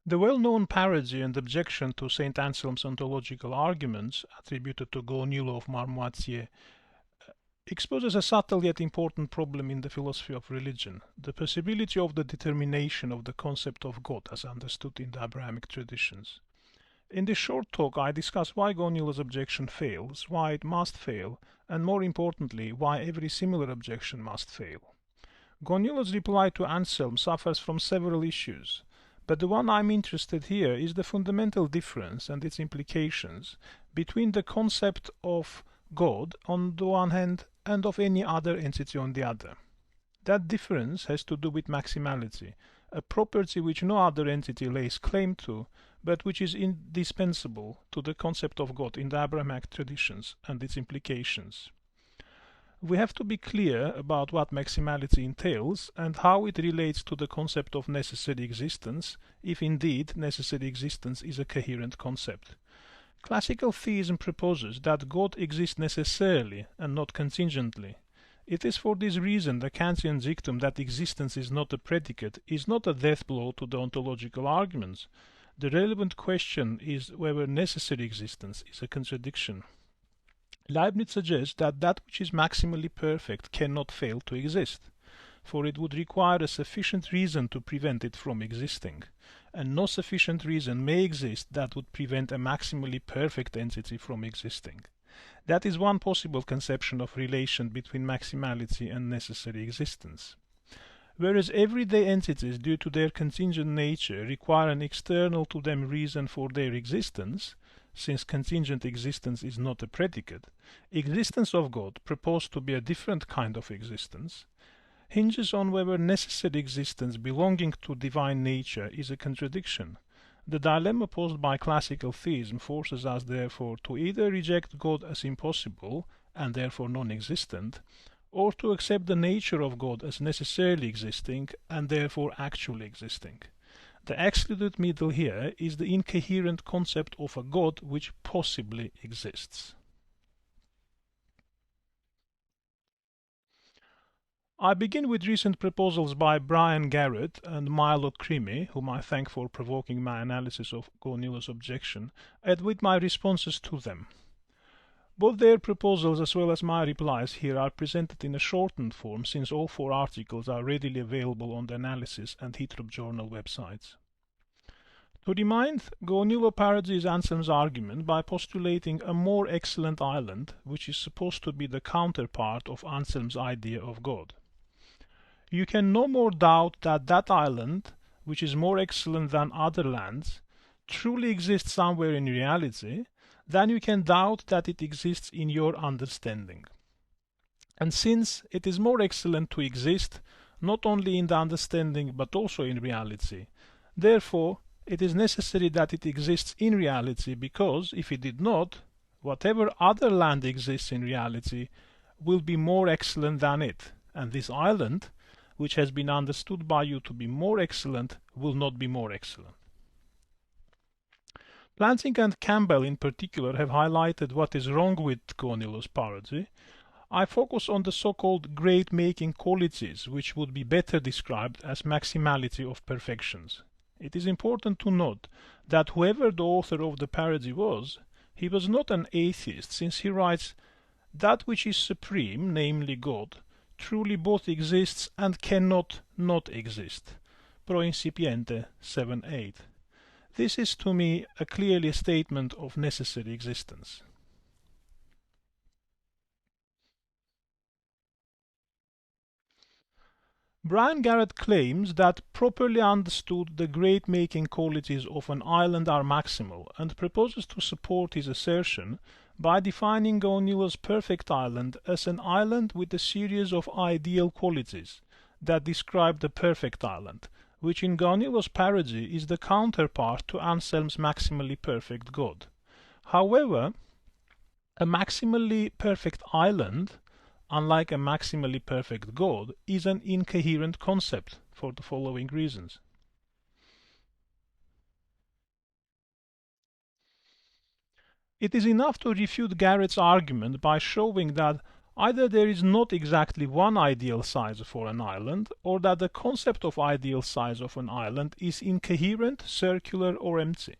The well-known parody and objection to St Anselm's ontological arguments, attributed to Gaunilo of Marmoitiers, exposes a subtle yet important problem in the philosophy of religion, the possibility of the determination of the concept of God as understood in the Abrahamic traditions. In this short talk, I discuss why Gaunilo's objection fails, why it must fail, and more importantly, why every similar objection must fail. Gaunilo's reply to Anselm suffers from several issues, but the one I'm interested here is the fundamental difference and its implications between the concept of God on the one hand and of any other entity on the other. That difference has to do with maximality, a property which no other entity lays claim to, but which is indispensable to the concept of God in the Abrahamic traditions and its implications. We have to be clear about what maximality entails and how it relates to the concept of necessary existence, if indeed necessary existence is a coherent concept. Classical theism proposes that God exists necessarily and not contingently. It is for this reason the Kantian dictum that existence is not a predicate is not a death blow to the ontological arguments. The relevant question is whether necessary existence is a contradiction. Leibniz suggests that that which is maximally perfect cannot fail to exist, for it would require a sufficient reason to prevent it from existing, and no sufficient reason may exist that would prevent a maximally perfect entity from existing. That is one possible conception of relation between maximality and necessary existence. Whereas everyday entities, due to their contingent nature, require an external to them reason for their existence, since contingent existence is not a predicate, existence of God, proposed to be a different kind of existence, hinges on whether necessary existence belonging to divine nature is a contradiction. The dilemma posed by classical theism forces us therefore to either reject God as impossible, and therefore non-existent, or to accept the nature of God as necessarily existing, and therefore actually existing. The excluded middle here is the incoherent concept of a God which possibly exists. I begin with recent proposals by Brian Garrett and Milo Crimi, whom I thank for provoking my analysis of Gaunilo's objection, and with my responses to them. Both their proposals as well as my replies here are presented in a shortened form, since all 4 articles are readily available on the Analysis and Heathrop Journal websites. To remind, Gaunilo parodies Anselm's argument by postulating a more excellent island, which is supposed to be the counterpart of Anselm's idea of God. You can no more doubt that that island, which is more excellent than other lands, truly exists somewhere in reality, than you can doubt that it exists in your understanding. And since it is more excellent to exist, not only in the understanding but also in reality, therefore it is necessary that it exists in reality, because if it did not, whatever other land exists in reality will be more excellent than it, and this island, which has been understood by you to be more excellent, will not be more excellent. Lansing and Campbell in particular have highlighted what is wrong with Gaunilo's parody. I focus on the so-called great-making qualities, which would be better described as maximality of perfections. It is important to note that whoever the author of the parody was, he was not an atheist, since he writes, "That which is supreme, namely God, truly both exists and cannot not exist." Pro Incipiente 7.8. This is to me a clearly statement of necessary existence. Brian Garrett claims that properly understood the great-making qualities of an island are maximal, and proposes to support his assertion by defining Gaunilo's perfect island as an island with a series of ideal qualities that describe the perfect island, which in Gaunilo's parody is the counterpart to Anselm's maximally perfect God. However, a maximally perfect island, unlike a maximally perfect God, is an incoherent concept for the following reasons. It is enough to refute Garrett's argument by showing that Either there is not exactly one ideal size for an island, or that the concept of ideal size of an island is incoherent, circular, or empty.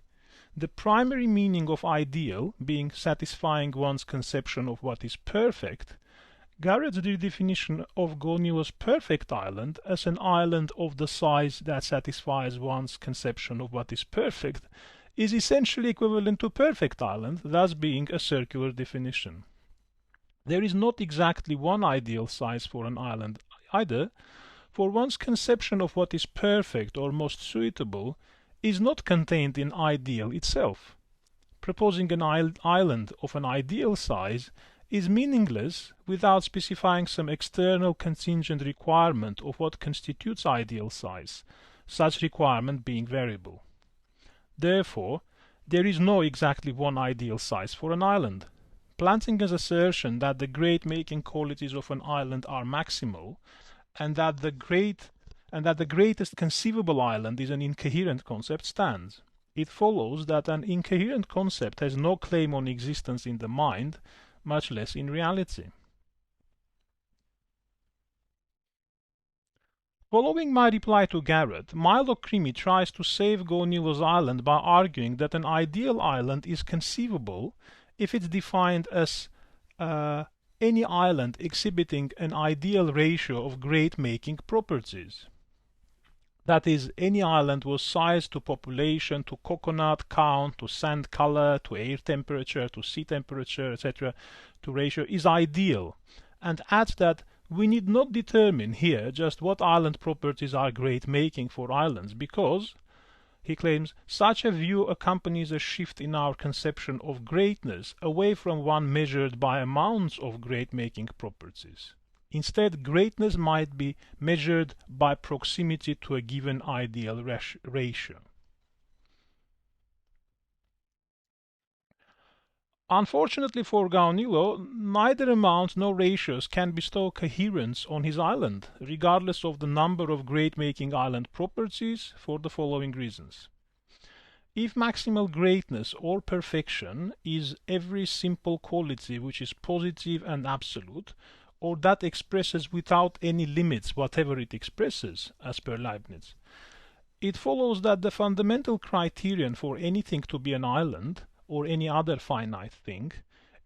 The primary meaning of ideal being satisfying one's conception of what is perfect, Garrett's redefinition of Gaunilo's perfect island as an island of the size that satisfies one's conception of what is perfect is essentially equivalent to perfect island, thus being a circular definition. There is not exactly one ideal size for an island either, for one's conception of what is perfect or most suitable is not contained in ideal itself. Proposing an island of an ideal size is meaningless without specifying some external contingent requirement of what constitutes ideal size, such requirement being variable. Therefore, there is no exactly one ideal size for an island. Plantinga's assertion that the great-making qualities of an island are maximal, and that the greatest conceivable island is an incoherent concept stands. It follows that an incoherent concept has no claim on existence in the mind, much less in reality. Following my reply to Garrett, Milo Crimi tries to save Gaunilo's island by arguing that an ideal island is conceivable if it's defined as any island exhibiting an ideal ratio of great-making properties. That is, any island whose size to population, to coconut count, to sand color, to air temperature, to sea temperature, etc., to ratio is ideal, and adds that we need not determine here just what island properties are great-making for islands, because, he claims, such a view accompanies a shift in our conception of greatness away from one measured by amounts of great-making properties. Instead, greatness might be measured by proximity to a given ideal ratio. Unfortunately for Gaunilo, neither amounts nor ratios can bestow coherence on his island, regardless of the number of great-making island properties, for the following reasons. If maximal greatness or perfection is every simple quality which is positive and absolute, or that expresses without any limits whatever it expresses, as per Leibniz, it follows that the fundamental criterion for anything to be an island, or any other finite thing,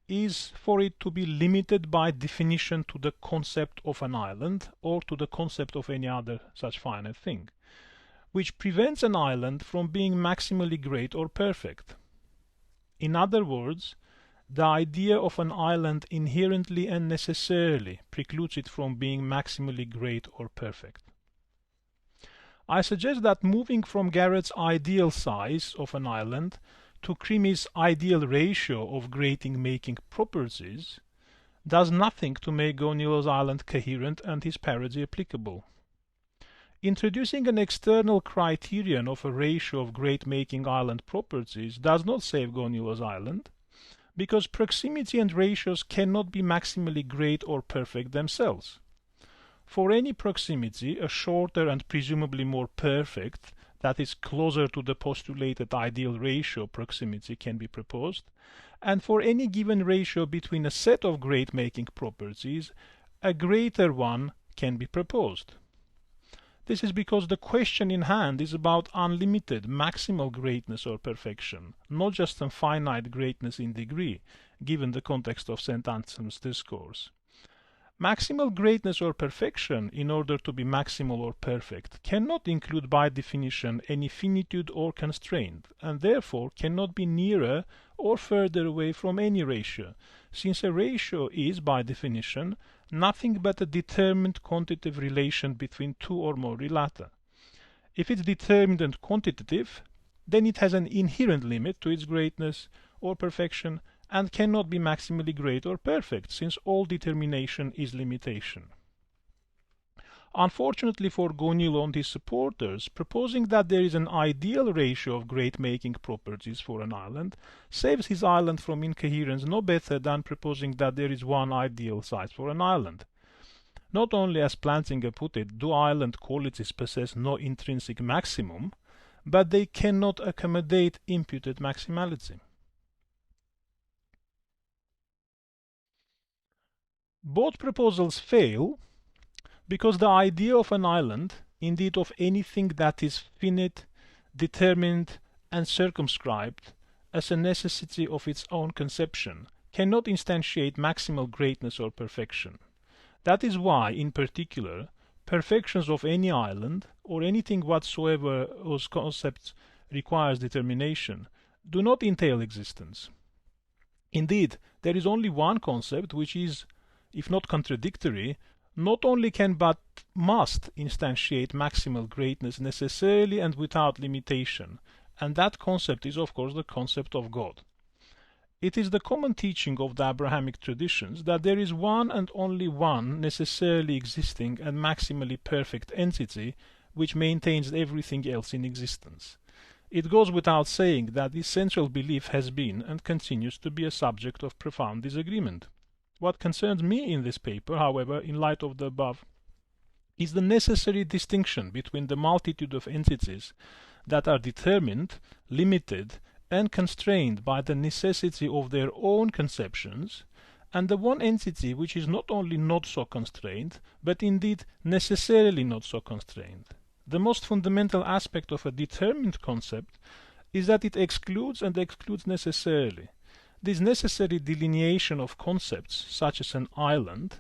is for it to be limited by definition to the concept of an island, or to the concept of any other such finite thing, which prevents an island from being maximally great or perfect. In other words, the idea of an island inherently and necessarily precludes it from being maximally great or perfect. I suggest that moving from Garrett's ideal size of an island to Crimi's ideal ratio of great-making properties does nothing to make Gaunilo's island coherent and his parody applicable. Introducing an external criterion of a ratio of great-making island properties does not save Gaunilo's island, because proximity and ratios cannot be maximally great or perfect themselves. For any proximity, a shorter and presumably more perfect, that is closer to the postulated ideal ratio proximity, can be proposed, and for any given ratio between a set of great-making properties, a greater one can be proposed. This is because the question in hand is about unlimited, maximal greatness or perfection, not just some finite greatness in degree, given the context of St Anselm's discourse. Maximal greatness or perfection, in order to be maximal or perfect, cannot include by definition any finitude or constraint, and therefore cannot be nearer or further away from any ratio, since a ratio is, by definition, nothing but a determined quantitative relation between two or more relata. If it's determined and quantitative, then it has an inherent limit to its greatness or perfection, and cannot be maximally great or perfect, since all determination is limitation. Unfortunately for Gaunilo and his supporters, proposing that there is an ideal ratio of great-making properties for an island saves his island from incoherence no better than proposing that there is one ideal size for an island. Not only, as Plantinga put it, do island qualities possess no intrinsic maximum, but they cannot accommodate imputed maximality. Both proposals fail because the idea of an island, indeed of anything that is finite, determined, and circumscribed as a necessity of its own conception, cannot instantiate maximal greatness or perfection. That is why, in particular, perfections of any island, or anything whatsoever whose concepts requires determination, do not entail existence. Indeed, there is only one concept which is, if not contradictory, not only can but must instantiate maximal greatness necessarily and without limitation, and that concept is of course the concept of God. It is the common teaching of the Abrahamic traditions that there is one and only one necessarily existing and maximally perfect entity which maintains everything else in existence. It goes without saying that this central belief has been and continues to be a subject of profound disagreement. What concerns me in this paper, however, in light of the above, is the necessary distinction between the multitude of entities that are determined, limited, and constrained by the necessity of their own conceptions, and the one entity which is not only not so constrained, but indeed necessarily not so constrained. The most fundamental aspect of a determined concept is that it excludes and excludes necessarily. This necessary delineation of concepts, such as an island,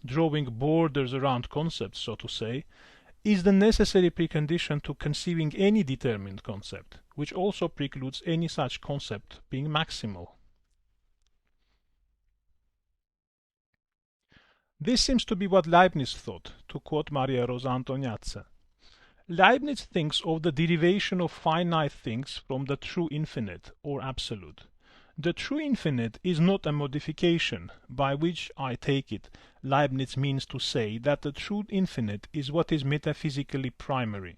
drawing borders around concepts, so to say, is the necessary precondition to conceiving any determined concept, which also precludes any such concept being maximal. This seems to be what Leibniz thought, to quote Maria Rosa Antoniazza. Leibniz thinks of the derivation of finite things from the true infinite, or absolute. The true infinite is not a modification, by which, I take it, Leibniz means to say that the true infinite is what is metaphysically primary.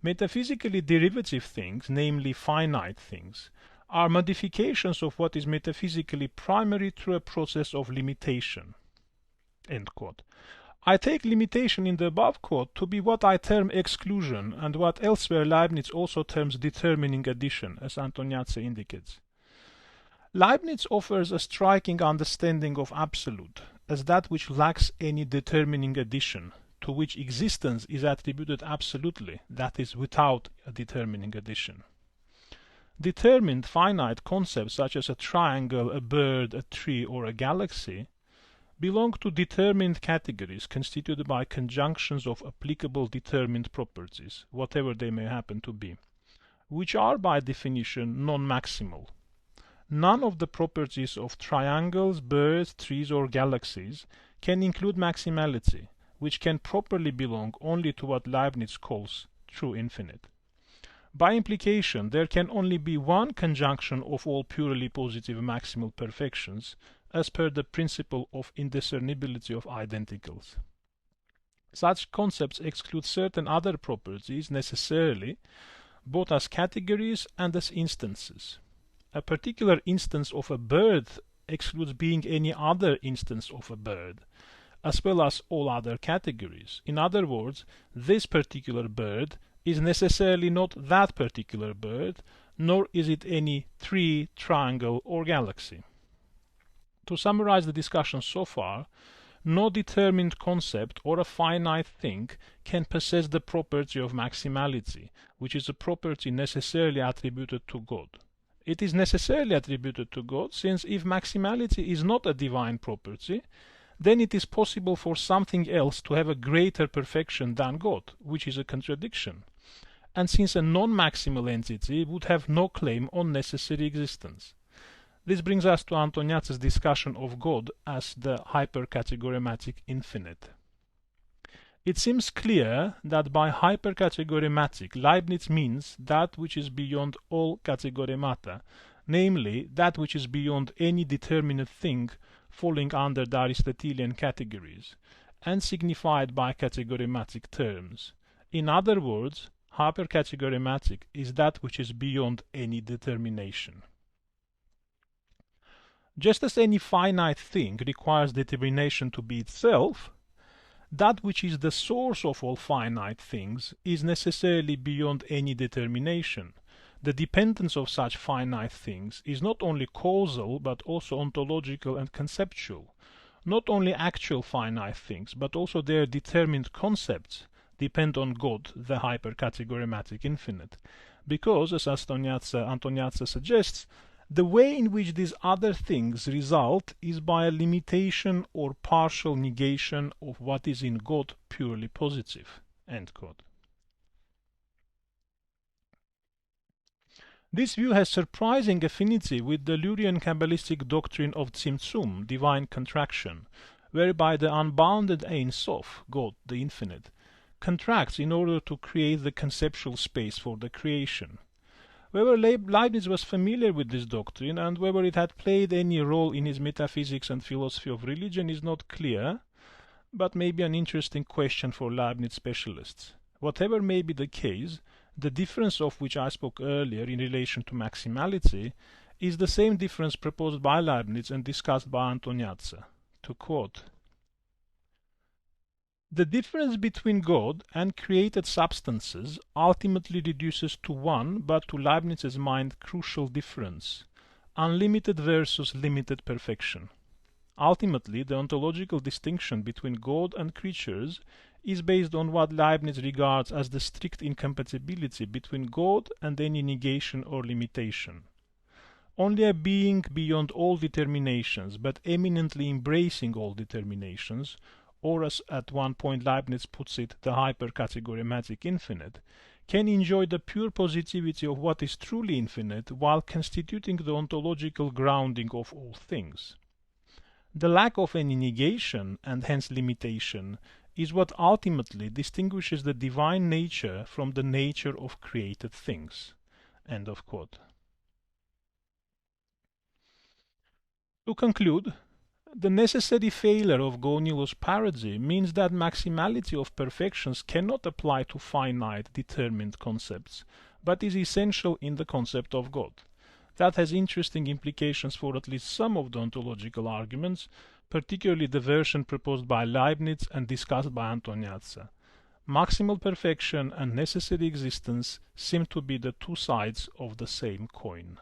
Metaphysically derivative things, namely finite things, are modifications of what is metaphysically primary through a process of limitation. End quote. I take limitation in the above quote to be what I term exclusion, and what elsewhere Leibniz also terms determining addition, as Antoniazza indicates. Leibniz offers a striking understanding of absolute as that which lacks any determining addition, to which existence is attributed absolutely, that is, without a determining addition. Determined finite concepts such as a triangle, a bird, a tree, or a galaxy belong to determined categories constituted by conjunctions of applicable determined properties, whatever they may happen to be, which are by definition non-maximal. None of the properties of triangles, birds, trees, or galaxies can include maximality, which can properly belong only to what Leibniz calls true infinite. By implication, there can only be one conjunction of all purely positive maximal perfections, as per the principle of indiscernibility of identicals. Such concepts exclude certain other properties necessarily, both as categories and as instances. A particular instance of a bird excludes being any other instance of a bird, as well as all other categories. In other words, this particular bird is necessarily not that particular bird, nor is it any tree, triangle, or galaxy. To summarize the discussion so far, no determined concept or a finite thing can possess the property of maximality, which is a property necessarily attributed to God. It is necessarily attributed to God, since if maximality is not a divine property, then it is possible for something else to have a greater perfection than God, which is a contradiction. And since a non-maximal entity would have no claim on necessary existence. This brings us to Antoniazza's discussion of God as the hypercategorematic infinite. It seems clear that by hypercategorematic Leibniz means that which is beyond all categoremata, namely that which is beyond any determinate thing falling under the Aristotelian categories, and signified by categorematic terms. In other words, hypercategorematic is that which is beyond any determination. Just as any finite thing requires determination to be itself, that which is the source of all finite things is necessarily beyond any determination. The dependence of such finite things is not only causal but also ontological and conceptual. Not only actual finite things, but also their determined concepts depend on God, the hypercategorematic infinite. Because, as Antoniazza suggests, the way in which these other things result is by a limitation or partial negation of what is in God purely positive. End quote. This view has surprising affinity with the Lurian Kabbalistic doctrine of Tzimtzum, divine contraction, whereby the unbounded Ein Sof, God, the infinite, contracts in order to create the conceptual space for the creation. Whether Leibniz was familiar with this doctrine and whether it had played any role in his metaphysics and philosophy of religion is not clear, but may be an interesting question for Leibniz specialists. Whatever may be the case, the difference of which I spoke earlier in relation to maximality is the same difference proposed by Leibniz and discussed by Antoniazza. To quote, "The difference between God and created substances ultimately reduces to one, but to Leibniz's mind crucial difference: unlimited versus limited perfection. Ultimately, the ontological distinction between God and creatures is based on what Leibniz regards as the strict incompatibility between God and any negation or limitation. Only a being beyond all determinations, but eminently embracing all determinations, or as at one point Leibniz puts it, the hypercategorematic infinite, can enjoy the pure positivity of what is truly infinite while constituting the ontological grounding of all things. The lack of any negation, and hence limitation, is what ultimately distinguishes the divine nature from the nature of created things." End of quote. To conclude, the necessary failure of Gaunilo's parody means that maximality of perfections cannot apply to finite, determined concepts, but is essential in the concept of God. That has interesting implications for at least some of the ontological arguments, particularly the version proposed by Leibniz and discussed by Antoniazza. Maximal perfection and necessary existence seem to be the two sides of the same coin.